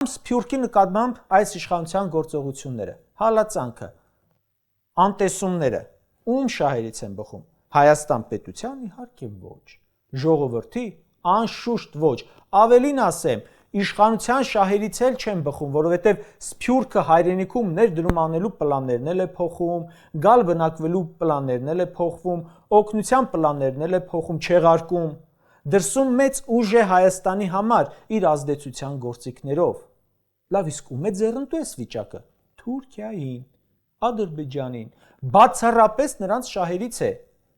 Սփյուռքի նկատմամբ այս իշխանության գործողությունները, հալածանքը, անտեսումները ում շահերից են բխում։ Հայաստան պետության իհարկե ոչ, ժողովրդի անշուշտ ոչ, ավելին ասեմ, իշխանության շահերից էլ չեն բխում, որովհետև Սփյուռքը հայրենիքում ներդրում անելու պլաններն էլ է փոխում, գալ բնակվելու պլաններն էլ է փոխվում, օգնության պլաններն էլ է փոխում, չեղարկում, դրսում մեծ ուժ է Հայաստանի համար իր ազդեցության գործիքներով։ Լավ, իսկ ում է ձեռնտու այս վիճակը։ Թուրքիային, Ադրբեջանին, բացառապես նրանց շահերից է,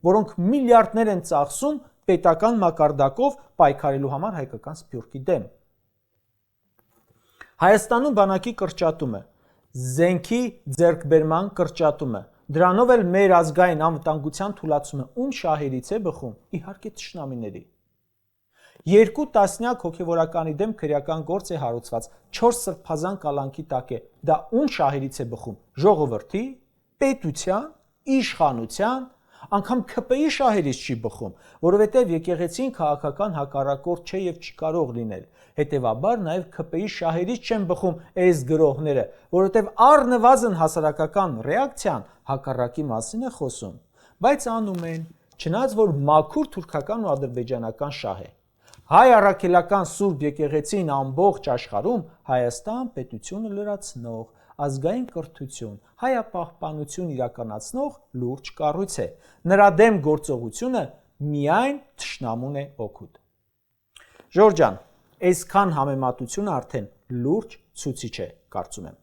որոնք միլիարդներ են ծախսում պետական մակարդակով պայքարելու համար հայկական Սփյուռքի դեմ։ Հայաստանում բանակի կրճատումը, զենքի ձեռքբերման կրճատումը, դրանով էլ մեր ազգային անվտանգության թուլացումը ում շահերից է բխում։ Իհարկե թշնամիների։ 2 տասնյակ հոգևորականի դեմ քրեական գործ է հարուցված, 4 սրբազան կալանքի տակ է։ Դա ում շահերից է բխում։ Ժողովրդի, պետության, իշխանության, անգամ ՔՊԻ շահերից չի բխում, որովհետև եկեղեցին քաղաքական հակառակորդ չէ եւ չի կարող լինել։ Հետևաբար նաեւ ՔՊԻ շահերից չեն բխում այս գրողները, որովհետև առնվազն հասարակական ռեակցիան հակառակի մասին է խոսում։ Բայց անում են, չնայած որ մաքուր թուրքական ու ադրբեջանական շահ է։ Հայ առաքելական Սուրբ եկեղեցին ամբողջ աշխարհում Հայաստան պետությունը լրացնող, ազգային կրթություն, հայապահպանություն իրականացնող լուրջ կառույց է։ Նրա դեմ գործողությունը միայն թշնամուն է օգուտ։ Ժորժ ջան, այսքան համեմատությունը արդեն լուրջ ցուցիչ է, կարծում եմ։